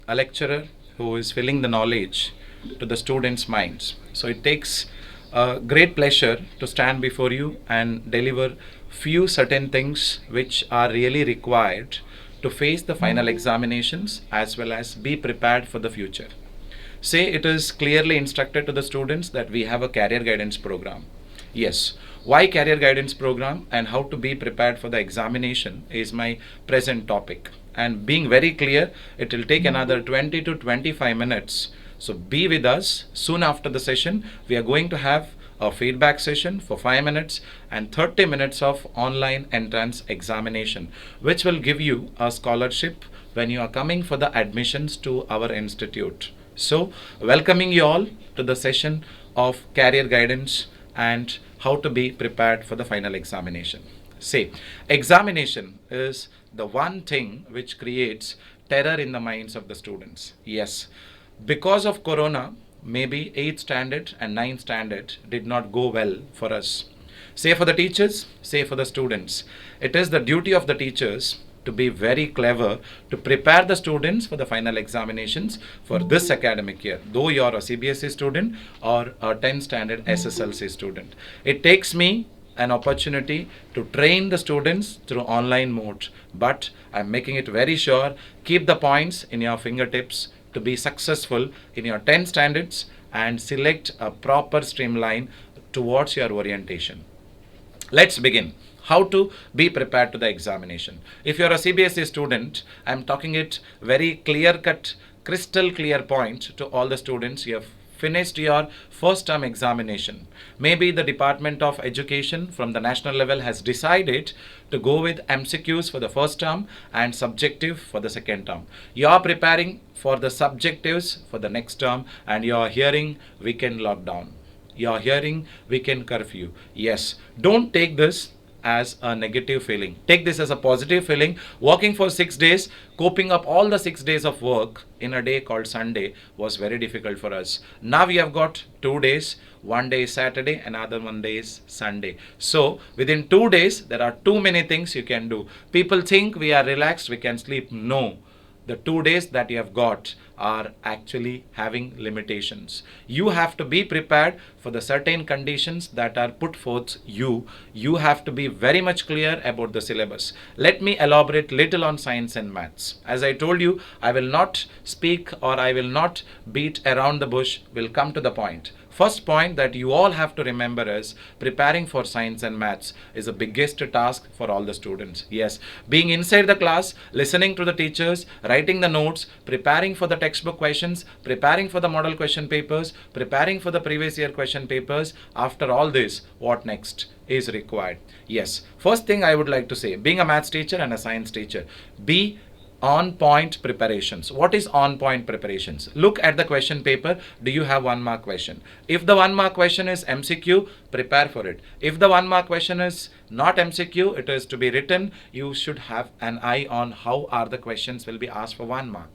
a lecturer who is filling the knowledge to the students' minds. So it takes a great pleasure to stand before you and deliver few certain things which are really required to face the final examinations as well as be prepared for the future. Say it is clearly instructed to the students that we have a career guidance program. Yes, why career guidance program and how to be prepared for the examination is my present topic. And being very clear, it will take another 20 to 25 minutes. So be with us. Soon after the session, we are going to have a feedback session for 5 minutes and 30 minutes of online entrance examination, which will give you a scholarship when you are coming for the admissions to our institute. So, welcoming you all to the session of career guidance and how to be prepared for the final examination. Say, examination is the one thing which creates terror in the minds of the students. Yes, because of corona, maybe 8th standard and 9th standard did not go well for us. Say for the teachers, say for the students. It is the duty of the teachers to be very clever to prepare the students for the final examinations for this academic year, though you are a CBSE student or a 10th standard SSLC student. It takes me an opportunity to train the students through online mode, but I'm making it very sure, keep the points in your fingertips to be successful in your 10 standards and select a proper streamline towards your orientation. Let's begin. How to be prepared to the examination. If you're a CBSE student, I'm talking it very clear cut, crystal clear point to all the students. You have finished your first term examination. Maybe the Department of Education from the national level has decided to go with MCQs for the first term and subjective for the second term. You are preparing for the subjectives for the next term and you are hearing weekend lockdown. You are hearing weekend curfew. Yes, don't take this as a negative feeling. Take this as a positive feeling. Working for 6 days, coping up all the 6 days of work in a day called Sunday was very difficult for us. Now we have got 2 days. One day is Saturday, another one day is Sunday. So within 2 days, there are too many things you can do. People think we are relaxed, we can sleep. No. The 2 days that you have got are actually having limitations. You have to be prepared for the certain conditions that are put forth you. You have to be very much clear about the syllabus. Let me elaborate little on science and maths. As I told you, I will not speak or I will not beat around the bush. We'll come to the point. First point that you all have to remember is preparing for science and maths is the biggest task for all the students. Yes, being inside the class, listening to the teachers, writing the notes, preparing for the textbook questions, preparing for the model question papers, preparing for the previous year question papers. After all this, what next is required? Yes, first thing I would like to say, being a maths teacher and a science teacher, be on point preparations. What is on point preparations? Look at the question paper. Do you have 1 mark question? If the 1 mark question is MCQ, prepare for it. If the 1 mark question is not MCQ, it is to be written, you should have an eye on how are the questions will be asked for 1 mark.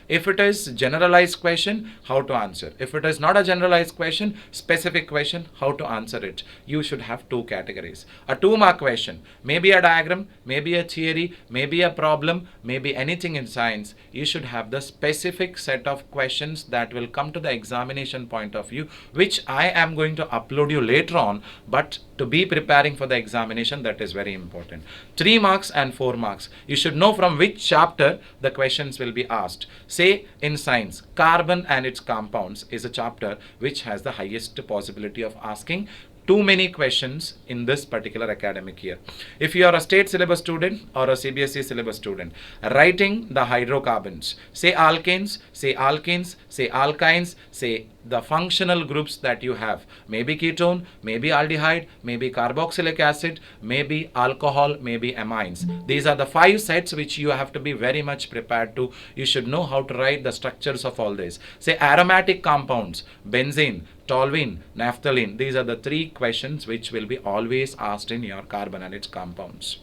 If it is generalized question, how to answer. If it is not a generalized question, specific question, how to answer it. You should have 2 categories. A 2 mark question, maybe a diagram, maybe a theory, maybe a problem, maybe anything in science. You should have the specific set of questions that will come to the examination point of view, which I am going to upload you later on, but to be preparing for the examination, that is very important. 3 marks and 4 marks. You should know from which chapter the questions will be asked. Say in science, carbon and its compounds is a chapter which has the highest possibility of asking too many questions in this particular academic year. If you are a state syllabus student or a CBSE syllabus student, writing the hydrocarbons, say alkanes, say alkenes, say alkynes, say the functional groups that you have, maybe ketone, maybe aldehyde, maybe carboxylic acid, maybe alcohol, maybe amines. These are the 5 sets which you have to be very much prepared to. You should know how to write the structures of all this. Say aromatic compounds, benzene, toluene, naphthalene. These are the 3 questions which will be always asked in your carbon and its compounds.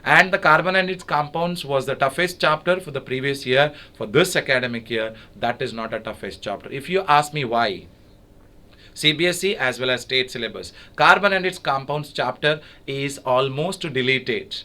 And the carbon and its compounds was the toughest chapter for the previous year. For this academic year, that is not a toughest chapter. If you ask me why, CBSE as well as state syllabus, carbon and its compounds chapter is almost deleted.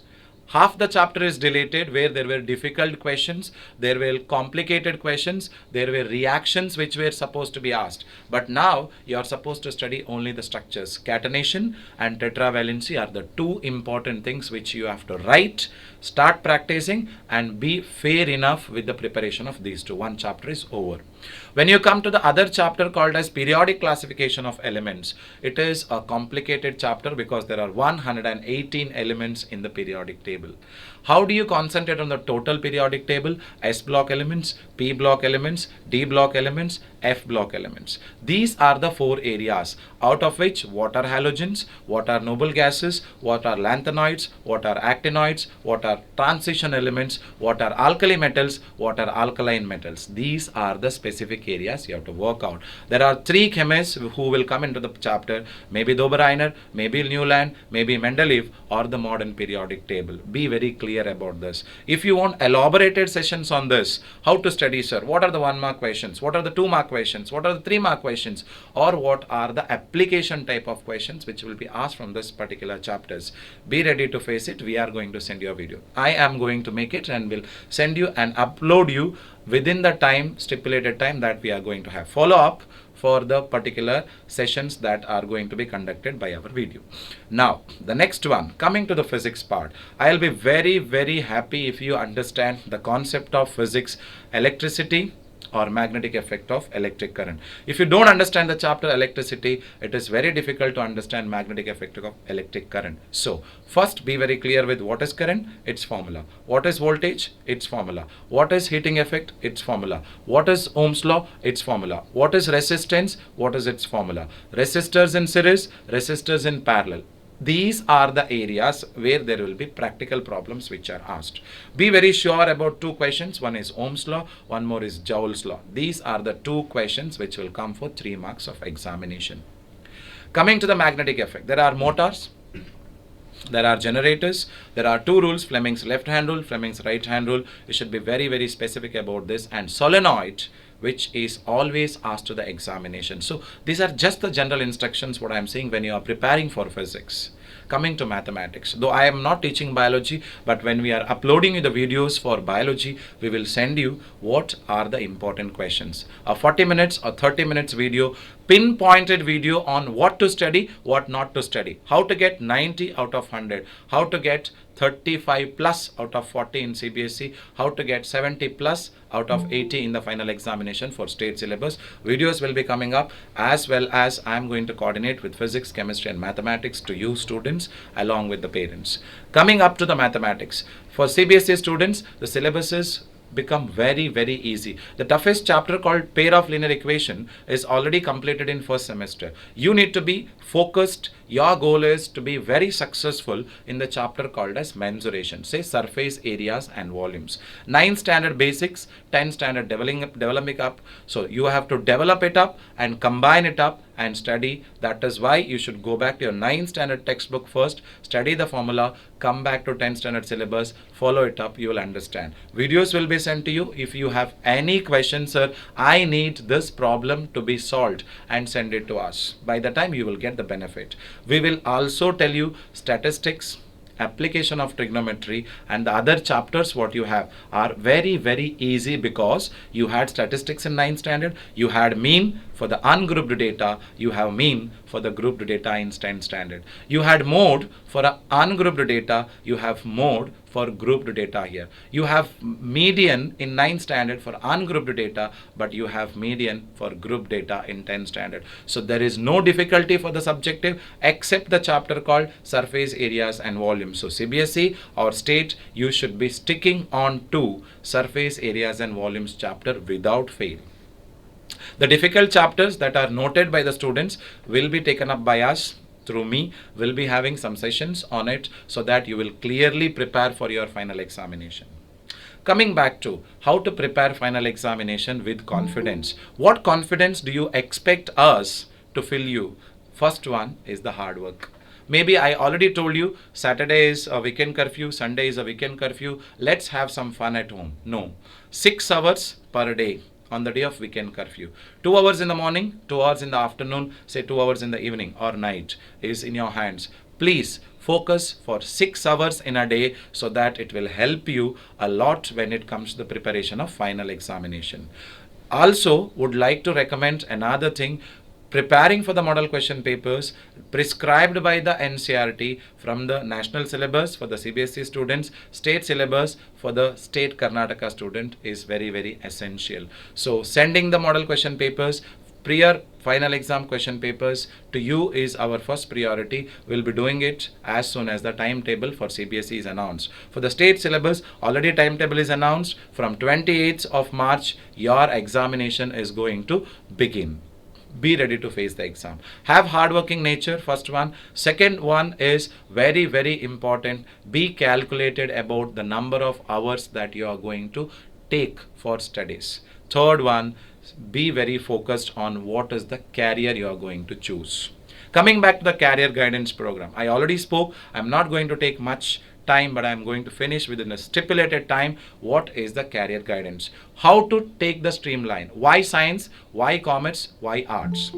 Half the chapter is deleted where there were difficult questions, there were complicated questions, there were reactions which were supposed to be asked. But now you are supposed to study only the structures. Catenation and tetravalency are the two important things which you have to write, start practicing, and be fair enough with the preparation of these two. One chapter is over. When you come to the other chapter called as periodic classification of elements, it is a complicated chapter because there are 118 elements in the periodic table. How do you concentrate on the total periodic table? S block elements, P block elements, D block elements, F block elements. These are the four areas, out of which what are halogens, what are noble gases, what are lanthanoids, what are actinoids, what are transition elements, what are alkali metals, what are alkaline metals. These are the specific areas you have to work out. There are three chemists who will come into the chapter, maybe Dobereiner, maybe Newland, maybe Mendeleev, or the modern periodic table. Be very clear about this. If you want elaborated sessions on this, how to study, sir, what are the 1 mark questions, what are the 2 mark questions, what are the 3 mark questions, or what are the application type of questions which will be asked from this particular chapters, be ready to face it. We are going to send you a video. I am going to make it and will send you and upload you within the time, stipulated time that we are going to have. Follow up for the particular sessions that are going to be conducted by our video. Now, the next one, coming to the physics part, I'll be very, very happy if you understand the concept of physics, electricity, or magnetic effect of electric current. If you don't understand the chapter electricity, it is very difficult to understand magnetic effect of electric current. So, first be very clear with what is current, its formula. What is voltage, its formula. What is heating effect, its formula. What is Ohm's law, its formula. What is resistance, what is its formula. Resistors in series, resistors in parallel. These are the areas where there will be practical problems which are asked. Be very sure about two questions. One is Ohm's law, one more is Joule's law. These are the two questions which will come for 3 marks of examination. Coming to the magnetic effect, there are motors, there are generators, there are two rules, Fleming's left hand rule, Fleming's right hand rule. You should be very, very specific about this. And solenoid, which is always asked to the examination. So these are just the general instructions what I am saying when you are preparing for physics. Coming to mathematics, though I am not teaching biology, but when we are uploading the videos for biology, we will send you what are the important questions. A 40 minutes or 30 minutes video, pinpointed video on what to study, what not to study, how to get 90 out of 100, how to get 35 plus out of 40 in CBSE, how to get 70 plus out of 80 in the final examination for state syllabus. Videos will be coming up, as well as I am going to coordinate with physics, chemistry and mathematics to you students along with the parents. Coming up to the mathematics, for CBSE students, the syllabuses become very, very easy. The toughest chapter called pair of linear equation is already completed in first semester. You need to be focused. Your goal is to be very successful in the chapter called as mensuration, say surface areas and volumes. 9 standard basics, 10 standard developing up. So you have to develop it up and combine it up and study. That is why you should go back to your 9 standard textbook first, study the formula, come back to 10 standard syllabus, follow it up, you will understand. Videos will be sent to you. If you have any questions, sir, I need this problem to be solved, and send it to us. By the time you will get the benefit. We will also tell you statistics, application of trigonometry, and the other chapters what you have are very, very easy because you had statistics in 9th standard, you had mean for the ungrouped data, you have mean for the grouped data in 10th standard. You had mode for ungrouped data, you have mode for grouped data here. You have median in 9th standard for ungrouped data, but you have median for grouped data in 10th standard. So there is no difficulty for the subjective except the chapter called surface areas and volumes. So CBSE or state, you should be sticking on to surface areas and volumes chapter without fail. The difficult chapters that are noted by the students will be taken up by us through me. Will be having some sessions on it so that you will clearly prepare for your final examination. Coming back to how to prepare final examination with confidence. What confidence do you expect us to fill you? First one is the hard work. Maybe I already told you Saturday is a weekend curfew, Sunday is a weekend curfew. Let's have some fun at home. No. 6 hours per day on the day of weekend curfew. 2 hours in the morning, 2 hours in the afternoon, say 2 hours in the evening or night is in your hands. please focus for 6 hours in a day, so that it will help you a lot when it comes to the preparation of final examination. Also, would like to recommend another thing: preparing for the model question papers prescribed by the NCERT from the national syllabus for the CBSE students, state syllabus for the state Karnataka student is very, very essential. So sending the model question papers, prior final exam question papers to you is our first priority. We'll be doing it as soon as the timetable for CBSE is announced. For the state syllabus, already timetable is announced. From 28th of March, your examination is going to begin. Be ready to face the exam. Have hardworking nature, first one. Second one is very, very important. Be calculated about the number of hours that you are going to take for studies. Third one, be very focused on what is the career you are going to choose. Coming back to the career guidance program, I already spoke. I'm not going to take much time, but I'm going to finish within a stipulated time. What is the career guidance? How to take the streamline? Why science? Why commerce? Why arts?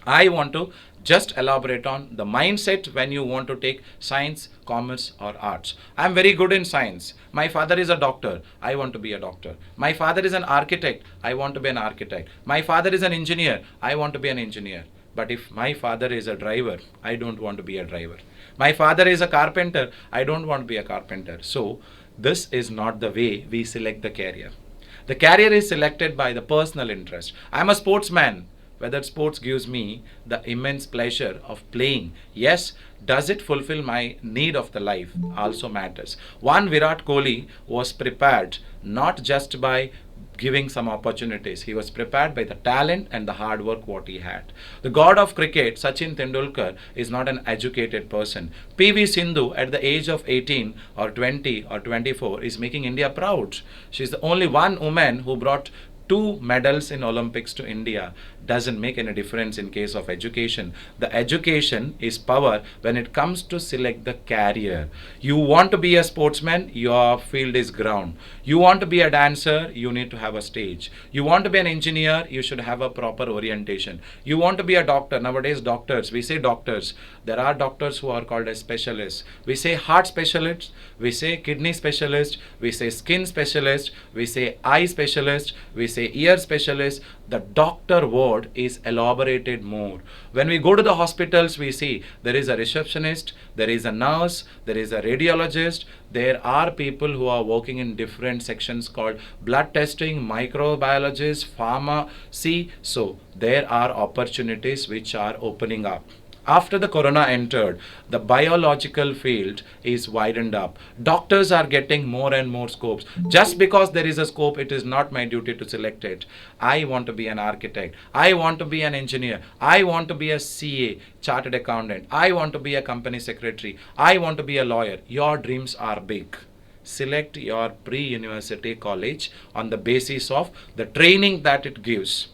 I want to just elaborate on the mindset when you want to take science, commerce or arts. I am very good in science. My father is a doctor. I want to be a doctor. My father is an architect. I want to be an architect. My father is an engineer. I want to be an engineer. But if my father is a driver, I don't want to be a driver. My father is a carpenter. I don't want to be a carpenter. So this is not the way we select the career. The career is selected by the personal interest. I am a sportsman. Whether sports gives me the immense pleasure of playing. Yes, does it fulfill my need of the life? Also matters. One Virat Kohli was prepared not just by giving some opportunities. He was prepared by the talent and the hard work what he had. The god of cricket, Sachin Tendulkar, is not an educated person. PV Sindhu at the age of 18 or 20 or 24 is making India proud. She is the only one woman who brought 2 medals in Olympics to India. Doesn't make any difference in case of education. The education is power when it comes to select the career. You want to be a sportsman, your field is ground. You want to be a dancer, you need to have a stage. You want to be an engineer, you should have a proper orientation. You want to be a doctor, nowadays doctors, we say doctors. There are doctors who are called as specialists. We say heart specialists, we say kidney specialist, we say skin specialist, we say eye specialist, we say ear specialist. The doctor word is elaborated more. When we go to the hospitals, we see there is a receptionist, there is a nurse, there is a radiologist. There are people who are working in different sections called blood testing, microbiologists, pharmacy. So there are opportunities which are opening up. After the corona entered, the biological field is widened up. Doctors are getting more and more scopes. Just because there is a scope, it is not my duty to select it. I want to be an architect. I want to be an engineer. I want to be a CA, chartered accountant. I want to be a company secretary. I want to be a lawyer. Your dreams are big. Select your pre-university college on the basis of the training that it gives.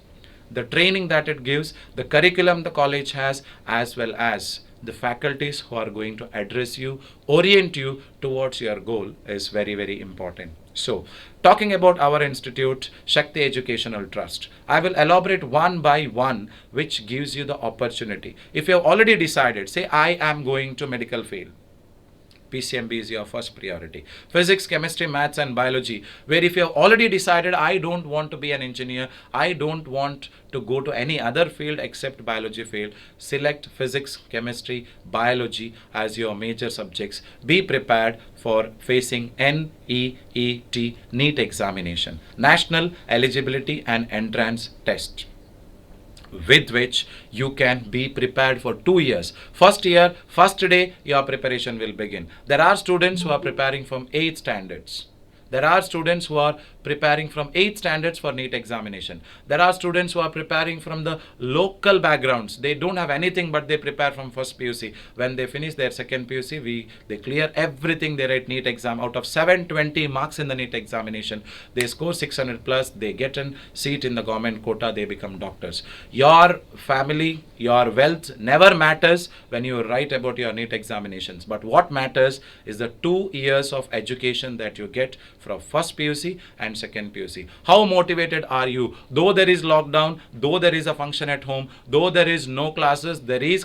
The training that it gives, the curriculum the college has, as well as the faculties who are going to address you, orient you towards your goal is very, very important. So, talking about our institute, Shakthi Educational Trust, I will elaborate one by one which gives you the opportunity. If you have already decided, say I am going to medical field, PCMB is your first priority. Physics, chemistry, maths and biology, where if you have already decided I don't want to be an engineer, I don't want to go to any other field except biology field, select physics, chemistry, biology as your major subjects. Be prepared for facing NEET NEET examination, National Eligibility and Entrance Test, with which you can be prepared for 2 years. First year, first day, your preparation will begin. There are students who are preparing from 8th standards. There are students who are preparing from 8th standards for NEET examination. There are students who are preparing from the local backgrounds. They don't have anything but they prepare from first PUC. When they finish their second PUC, they clear everything. They write NEET exam. Out of 720 marks in the NEET examination, they score 600 plus. They get a seat in the government quota. They become doctors. Your family, your wealth never matters when you write about your NEET examinations. But what matters is the 2 years of education that you get from first PUC and second PUC. How motivated are you? Though there is lockdown, though there is a function at home, though there is no classes, there is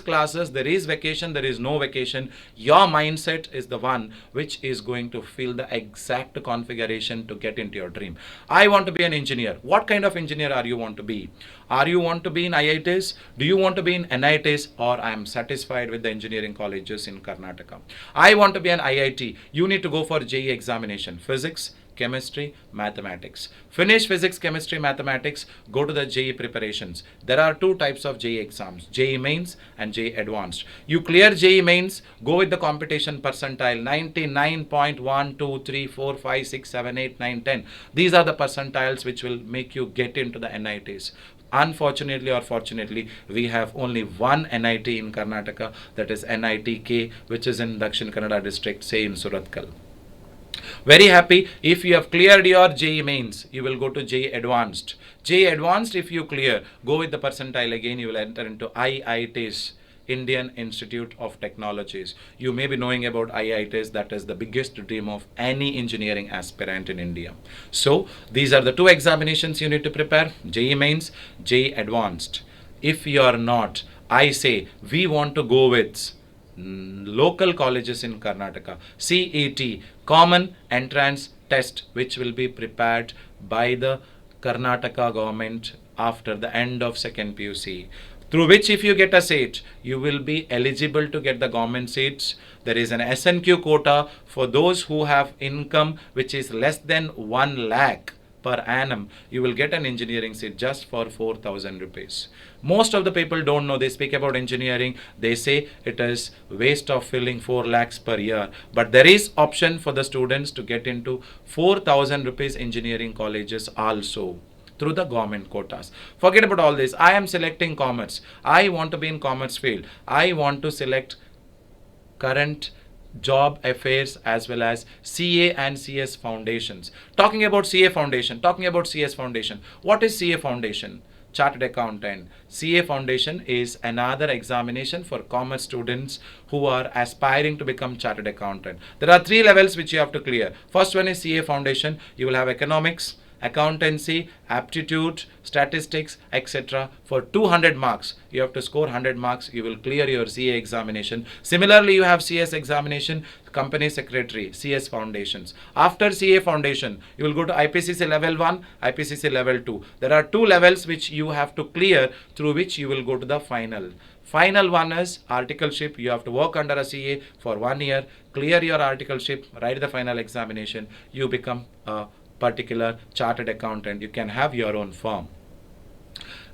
vacation, there is no vacation, your mindset is the one which is going to fill the exact configuration to get into your dream. I want to be an engineer. What kind of engineer are you want to be? Are you want to be in IITs? Do you want to be in NITs? Or I am satisfied with the engineering colleges in Karnataka? I want to be an IIT. You need to go for JEE examination. Physics, chemistry, mathematics. Finish physics, chemistry, mathematics. Go to the JEE preparations. There are two types of JEE exams. JEE mains and JEE advanced. You clear JEE mains, go with the competition percentile 99.1, 2, 3, 4, 5, 6, 7, 8, 9, 10. These are the percentiles which will make you get into the NITs. Unfortunately or fortunately, we have only one NIT in Karnataka, that is NITK, which is in Dakshin Kannada district, say in Surathkal. Very happy. If you have cleared your JEE mains, you will go to JEE advanced. JEE advanced, if you clear, go with the percentile again, you will enter into IITs, Indian Institute of Technologies. You may be knowing about IITs, that is the biggest dream of any engineering aspirant in India. So these are the two examinations you need to prepare, JEE mains, JEE advanced. If you are not, I say we want to go with local colleges in Karnataka, CET, Common Entrance Test, which will be prepared by the Karnataka government after the end of second PUC, through which if you get a seat, you will be eligible to get the government seats. There is an SNQ quota for those who have income which is less than 1 lakh per annum. You will get an engineering seat just for 4,000 rupees. Most of the people don't know. They speak about engineering, they say it is waste of filling 4 lakhs per year, but there is option for the students to get into 4,000 rupees engineering colleges also through the government quotas. Forget about all this. I am selecting commerce. I want to be in commerce field. I want to select current job affairs as well as CA and CS foundations. Talking about CA foundation, talking about CS foundation. What is CA foundation? Chartered accountant. CA foundation is another examination for commerce students who are aspiring to become chartered accountant. There are 3 levels which you have to clear. First one is CA foundation. You will have economics, accountancy, aptitude, statistics, etc. For 200 marks, you have to score 100 marks, you will clear your CA examination. Similarly, you have CS examination, company secretary, CS foundations. After CA foundation, you will go to IPCC level 1, IPCC level 2. There are 2 levels which you have to clear, through which you will go to the final. Final one is articleship. You have to work under a CA for 1 year, clear your articleship, write the final examination, you become a particular chartered accountant. You can have your own firm.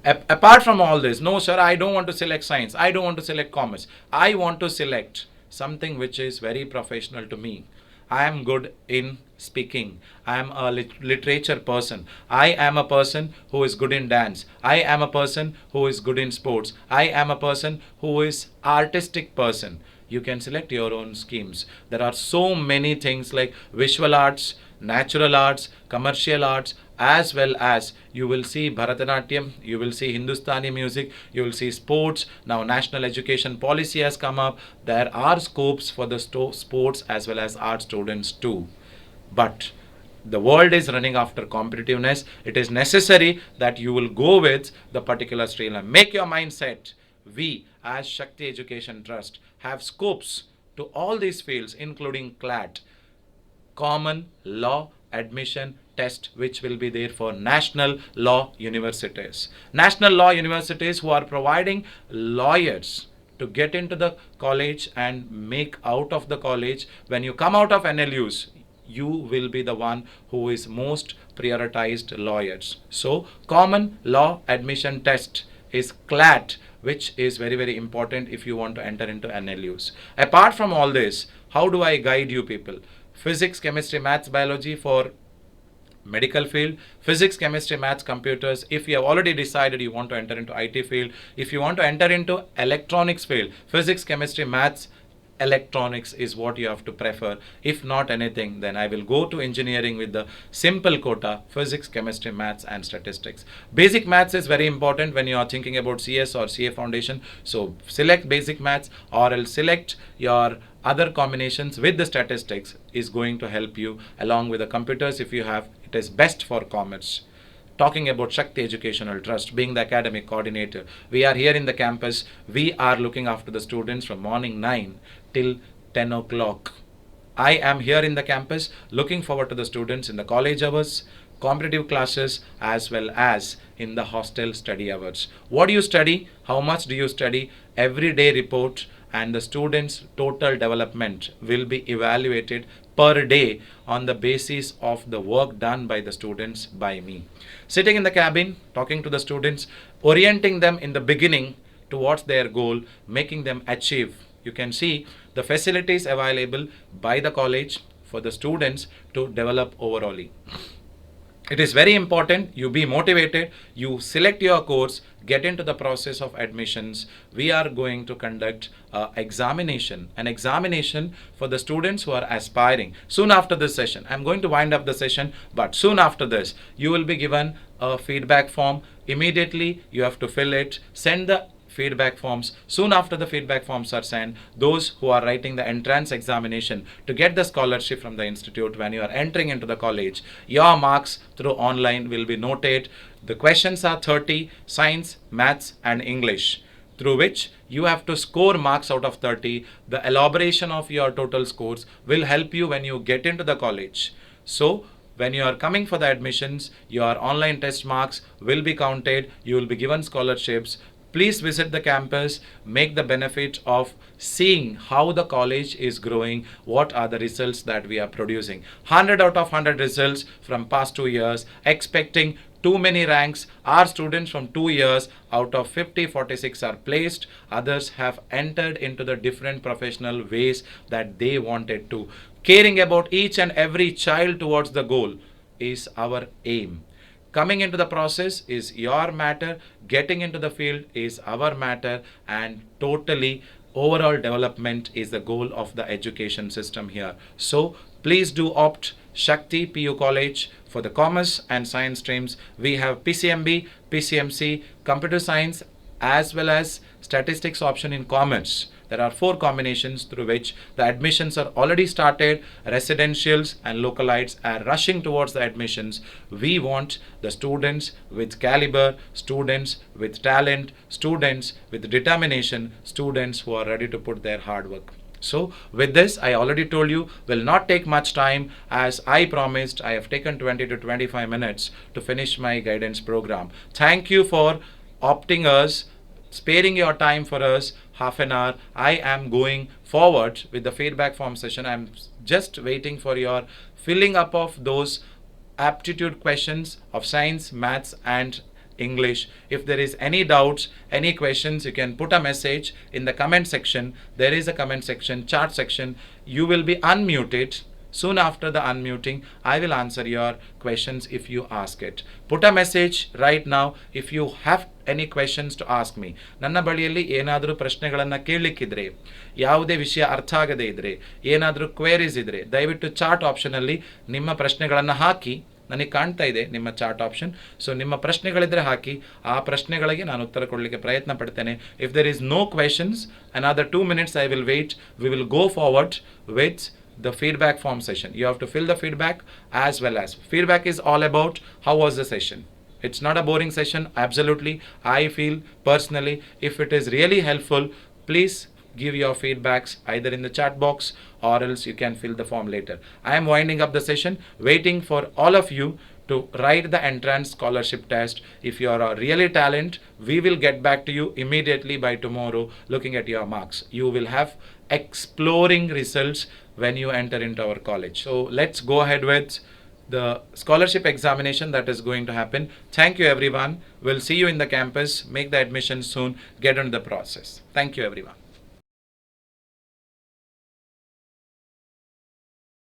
Apart from all this, no sir, I don't want to select science, I don't want to select commerce, I want to select something which is very professional to me. I am good in speaking, I am a literature person, I am a person who is good in dance, I am a person who is good in sports, I am a person who is artistic person. You can select your own schemes. There are so many things like visual arts, natural arts, commercial arts, as well as you will see Bharatanatyam, you will see Hindustani music, you will see sports. Now national education policy has come up. There are scopes for the sports as well as art students too. But the world is running after competitiveness. It is necessary that you will go with the particular stream and make your mindset. We as Shakthi Education Trust have scopes to all these fields, including CLAT, Common Law Admission Test, which will be there for national law universities. National law universities who are providing lawyers to get into the college and make out of the college. When you come out of NLUs, you will be the one who is most prioritized lawyers. So Common Law Admission Test is CLAT, which is very, very important if you want to enter into NLUs. Apart from all this, how do I guide you people? Physics, chemistry, maths, biology for medical field, physics, chemistry, maths, computers. If you have already decided you want to enter into IT field, if you want to enter into electronics field, physics, chemistry, maths, electronics is what you have to prefer. If not anything, then I will go to engineering with the simple quota, physics, chemistry, maths and statistics. Basic maths is very important when you are thinking about CS or CA foundation. So select basic maths, or else select your other combinations with the statistics is going to help you, along with the computers if you have. It is best for commerce. Talking about Shakthi Educational Trust, being the academic coordinator, we are here in the campus. We are looking after the students from morning 9 till 10 o'clock. I am here in the campus looking forward to the students in the college hours, competitive classes, as well as in the hostel study hours. What do you study? How much do you study? Everyday report and the students' total development will be evaluated per day on the basis of the work done by the students by me. Sitting in the cabin, talking to the students, orienting them in the beginning towards their goal, making them achieve. You can see the facilities available by the college for the students to develop overall. It is very important you be motivated, you select your course, get into the process of admissions. We are going to conduct an examination for the students who are aspiring. Soon after this session, I'm going to wind up the session, but soon after this, you will be given a feedback form. Immediately, you have to fill it, send the feedback forms. Soon after the feedback forms are sent, those who are writing the entrance examination to get the scholarship from the institute, when you are entering into the college, your marks through online will be noted. The questions are 30, science, maths and English, through which you have to score marks out of 30. The elaboration of your total scores will help you when you get into the college. So when you are coming for the admissions, your online test marks will be counted. You will be given scholarships. Please visit the campus, make the benefit of seeing how the college is growing, what are the results that we are producing. 100 out of 100 results from past 2 years, expecting too many ranks. Our students from 2 years out of 50, 46 are placed. Others have entered into the different professional ways that they wanted to. Caring about each and every child towards the goal is our aim. Coming into the process is your matter, getting into the field is our matter, and totally overall development is the goal of the education system here. So please do opt Shakthi PU College for the commerce and science streams. We have PCMB, PCMC, computer science, as well as statistics option in commerce. There are 4 combinations through which the admissions are already started. Residentials and localites are rushing towards the admissions. We want the students with caliber, students with talent, students with determination, students who are ready to put their hard work. So with this, I already told you, will not take much time. As I promised, I have taken 20 to 25 minutes to finish my guidance program. Thank you for opting us, sparing your time for us, half an hour. I am going forward with the feedback form session. I'm just waiting for your filling up of those aptitude questions of science, maths and English. If there is any doubts, any questions, you can put a message in the comment section. There is a comment section, chat section. You will be unmuted. Soon after the unmuting, I will answer your questions if you ask it. Put a message right now if you have any questions to ask me. ನನ್ನ ಬಳಿಯಲ್ಲಿ ಏನಾದರೂ ಪ್ರಶ್ನೆಗಳನ್ನು ಕೇಳಲಿಕ್ಕಿದ್ರೆ, ಯಾವುದೇ ವಿಷಯ ಅರ್ಥ ಆಗದೇ ಇದ್ರೆ, ಏನಾದರೂ ಕ್ವೇರೀಸ್ ಇದ್ರೆ, ದಯವಿಟ್ಟು ಚಾಟ್ ಆಪ್ಷನಲ್ಲಿ ನಿಮ್ಮ ಪ್ರಶ್ನೆಗಳನ್ನು ಹಾಕಿ. ನನಗೆ ಕಾಣ್ತಾ ಇದೆ ನಿಮ್ಮ ಚಾಟ್ ಆಪ್ಷನ್. ಸೊ ನಿಮ್ಮ ಪ್ರಶ್ನೆಗಳಿದ್ರೆ ಹಾಕಿ, ಆ ಪ್ರಶ್ನೆಗಳಿಗೆ ನಾನು ಉತ್ತರ ಕೊಡಲಿಕ್ಕೆ ಪ್ರಯತ್ನ ಪಡ್ತೇನೆ. If there is no questions, another 2 minutes I will wait. We will go forward with the feedback form session. You have to fill the feedback as well as. Feedback is all about how was the session. It's not a boring session, absolutely. I feel personally, if it is really helpful, please give your feedbacks either in the chat box or else you can fill the form later. I am winding up the session, waiting for all of you to write the entrance scholarship test. If you are a really talent, we will get back to you immediately by tomorrow looking at your marks. You will have exploring results when you enter into our college. So let's go ahead with the scholarship examination that is going to happen. Thank you everyone. We'll see you in the campus. Make the admission soon. Get on the process. Thank you everyone.